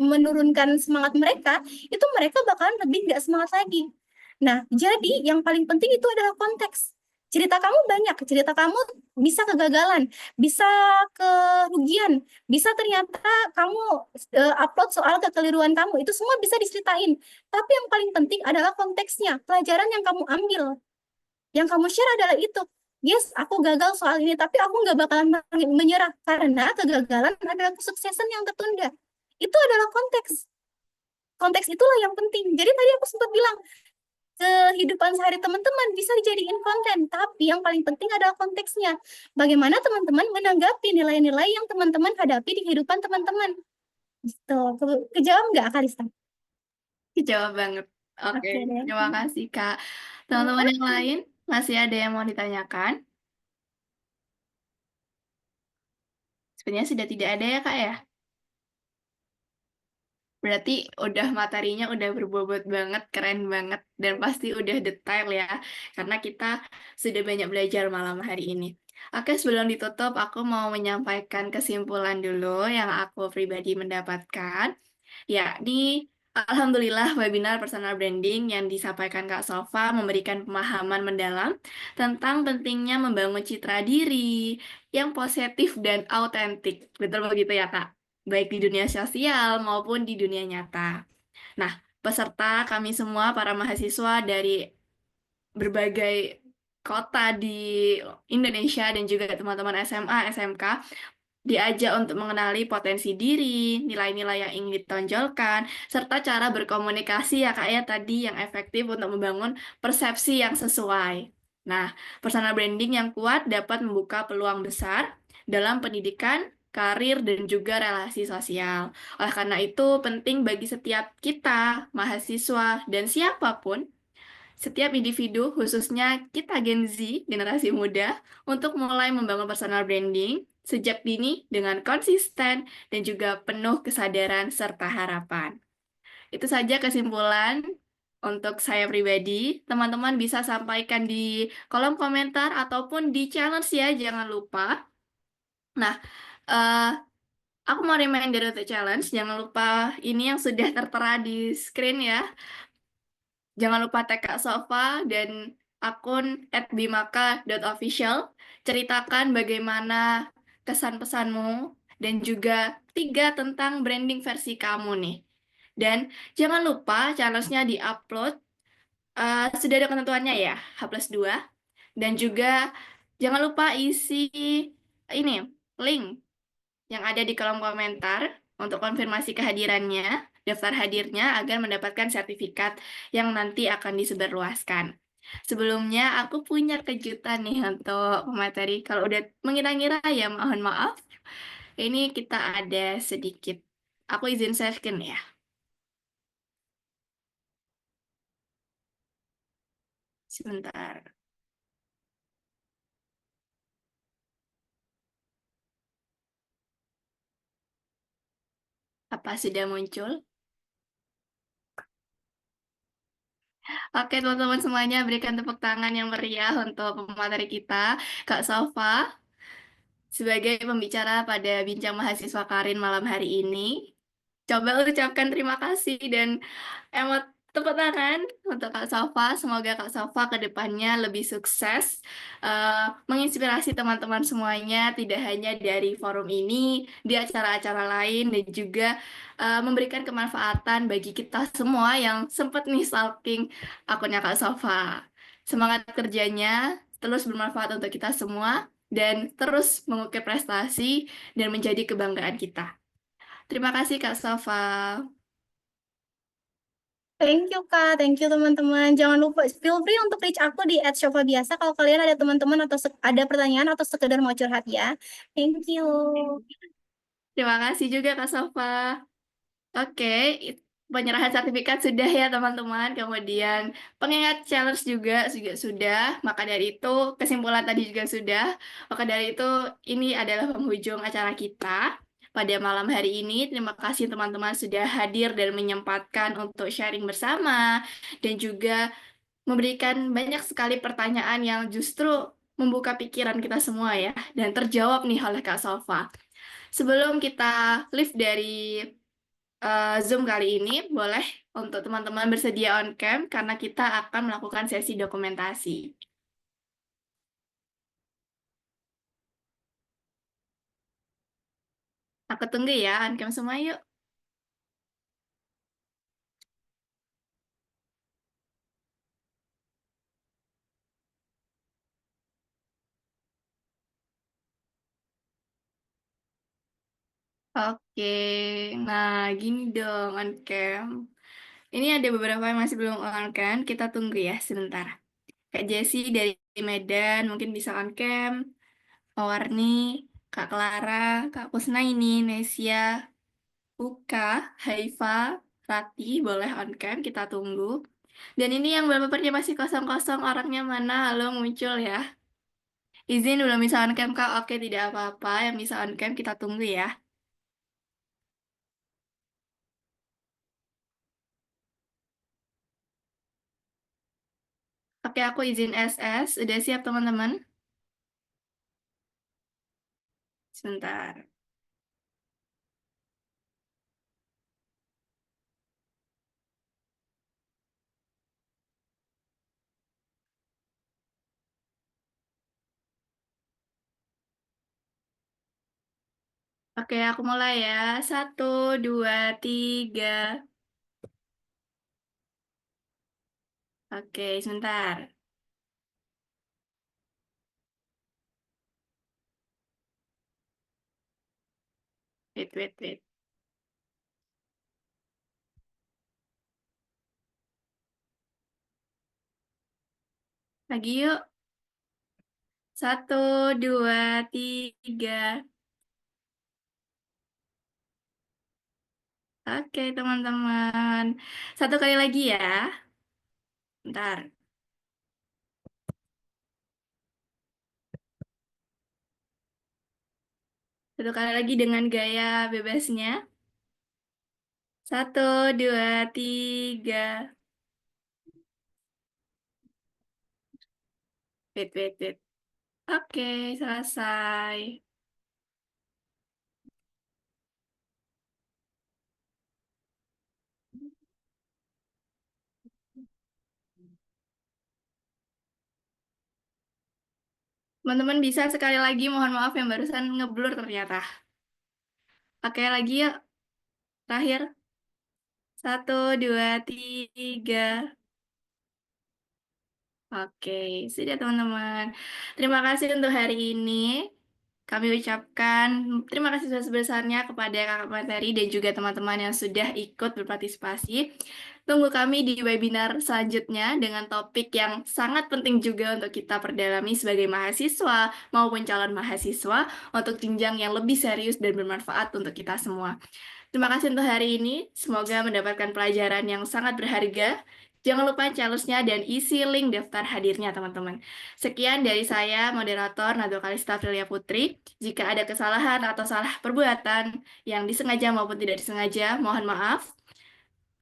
B: menurunkan semangat mereka, itu mereka bakalan lebih nggak semangat lagi. Nah, jadi yang paling penting itu adalah konteks. Cerita kamu banyak, cerita kamu bisa kegagalan, bisa kerugian, bisa ternyata kamu upload soal kekeliruan kamu, itu semua bisa diceritain. Tapi yang paling penting adalah konteksnya, pelajaran yang kamu ambil. Yang kamu share adalah itu. Yes, aku gagal soal ini, tapi aku nggak bakalan menyerah karena kegagalan adalah kesuksesan yang tertunda. Itu adalah konteks. Konteks itulah yang penting. Jadi tadi aku sempat bilang, kehidupan sehari teman-teman bisa dijadiin konten, tapi yang paling penting adalah konteksnya. Bagaimana teman-teman menanggapi nilai-nilai yang teman-teman hadapi di kehidupan teman-teman. Gitu. Kejawab nggak, Kalista?
A: Jawab banget. Oke,
B: Oke deh.
A: terima kasih Kak.
B: Terima
A: Teman-teman yang
B: kasih.
A: lain masih ada yang mau ditanyakan? Sebenarnya sudah tidak ada ya Kak ya? Berarti udah materinya udah berbobot banget, keren banget, dan pasti udah detail ya, karena kita sudah banyak belajar malam hari ini. Oke, sebelum ditutup, aku mau menyampaikan kesimpulan dulu yang aku pribadi mendapatkan. Ya, di Alhamdulillah webinar personal branding yang disampaikan Kak Sofa memberikan pemahaman mendalam tentang pentingnya membangun citra diri yang positif dan autentik. Betul begitu ya Kak? Baik di dunia sosial maupun di dunia nyata. Nah, peserta kami semua para mahasiswa dari berbagai kota di Indonesia dan juga teman-teman SMA, SMK diajak untuk mengenali potensi diri, nilai-nilai yang ingin ditonjolkan, serta cara berkomunikasi ya Kak ya tadi yang efektif untuk membangun persepsi yang sesuai. Nah, personal branding yang kuat dapat membuka peluang besar dalam pendidikan, karir, dan juga relasi sosial. Oleh karena itu, penting bagi setiap kita, mahasiswa, dan siapapun setiap individu, khususnya kita Gen Z, generasi muda, untuk mulai membangun personal branding sejak dini dengan konsisten dan juga penuh kesadaran serta harapan. Itu saja kesimpulan untuk saya pribadi. Teman-teman bisa sampaikan di kolom komentar ataupun di challenge ya, jangan lupa. Nah, eh, Aku mau reminder untuk challenge, jangan lupa ini yang sudah tertera di screen ya. Jangan lupa tag Kak Sofa dan akun @bimaka.official. Ceritakan bagaimana kesan pesanmu dan juga 3 tentang branding versi kamu nih. Dan jangan lupa challenge-nya di-upload. Sudah ada ketentuannya ya, H+2. Dan juga jangan lupa isi ini link yang ada di kolom komentar untuk konfirmasi kehadirannya, daftar hadirnya agar mendapatkan sertifikat yang nanti akan disebarluaskan. Sebelumnya aku punya kejutan nih untuk pemateri. Kalau udah mengira-ngira ya mohon maaf. Ini kita ada sedikit. Aku izin share screen ya. Sebentar. Apa sudah muncul? Oke, teman-teman semuanya berikan tepuk tangan yang meriah untuk pemateri kita, Kak Sofa, sebagai pembicara pada Bincang Mahasiswa Karin malam hari ini. Coba ucapkan terima kasih dan emot tepuk tangan untuk Kak Sofa. Semoga Kak Sofa ke depannya lebih sukses, menginspirasi teman-teman semuanya, tidak hanya dari forum ini, di acara-acara lain, dan juga memberikan kemanfaatan bagi kita semua yang sempat nih stalking akunnya Kak Sofa. Semangat kerjanya terus bermanfaat untuk kita semua, dan terus mengukir prestasi dan menjadi kebanggaan kita. Terima kasih Kak Sofa.
B: Thank you Kak, thank you teman-teman. Jangan lupa feel free untuk reach aku di @shofa_biasa kalau kalian ada teman-teman atau ada pertanyaan atau sekedar mau curhat ya. Thank you.
A: Terima kasih juga Kak Sofa. Oke, penyerahan sertifikat sudah ya teman-teman. Kemudian pengingat challenge juga sudah. Maka dari itu kesimpulan tadi juga sudah. Maka dari itu ini adalah penghujung acara kita pada malam hari ini. Terima kasih teman-teman sudah hadir dan menyempatkan untuk sharing bersama dan juga memberikan banyak sekali pertanyaan yang justru membuka pikiran kita semua ya dan terjawab nih oleh Kak Sofa. Sebelum kita live dari Zoom kali ini, boleh untuk teman-teman bersedia on cam karena kita akan melakukan sesi dokumentasi. Aku tunggu ya on cam semua yuk. Oke, nah gini dong on cam. Ini ada beberapa yang masih belum on cam, kita tunggu ya sebentar. Kak Jessie dari Medan mungkin bisa on cam. Warni, Kak Clara, Kak Kusnaini, Nesia, Uka, Haifa, Rati, boleh on cam, kita tunggu. Dan ini yang bapernya masih kosong-kosong, orangnya mana? Halo, muncul ya. Izin belum bisa on cam, Kak. Oke, tidak apa-apa. Yang bisa on cam, kita tunggu ya. Oke, aku izin SS. Udah siap, teman-teman? Sebentar. Oke, aku mulai ya. 1, 2, 3. Oke, sebentar. Wait, wait, wait. Lagi yuk. 1, 2, 3. Oke, teman-teman. Satu kali lagi ya. Bentar. Satu kali lagi dengan gaya bebasnya. 1, 2, 3. Wait, wait, wait. Oke, selesai. Teman-teman bisa sekali lagi, mohon maaf yang barusan ngeblur ternyata. Pakai lagi yuk, terakhir. 1, 2, 3. Oke, sudah teman-teman. Terima kasih untuk hari ini. Kami ucapkan terima kasih sebesar-besarnya kepada Kakak Materi dan juga teman-teman yang sudah ikut berpartisipasi. Tunggu kami di webinar selanjutnya dengan topik yang sangat penting juga untuk kita perdalami sebagai mahasiswa maupun calon mahasiswa untuk jenjang yang lebih serius dan bermanfaat untuk kita semua. Terima kasih untuk hari ini. Semoga mendapatkan pelajaran yang sangat berharga. Jangan lupa challenge-nya dan isi link daftar hadirnya, teman-teman. Sekian dari saya, moderator Nado Kalista Aprilia Putri. Jika ada kesalahan atau salah perbuatan yang disengaja maupun tidak disengaja, mohon maaf.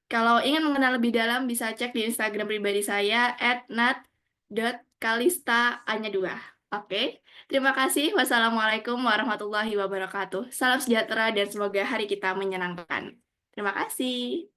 A: Kalau ingin mengenal lebih dalam, bisa cek di Instagram pribadi saya, @nat.kalista_2. Oke, terima kasih. Wassalamualaikum warahmatullahi wabarakatuh. Salam sejahtera dan semoga hari kita menyenangkan. Terima kasih.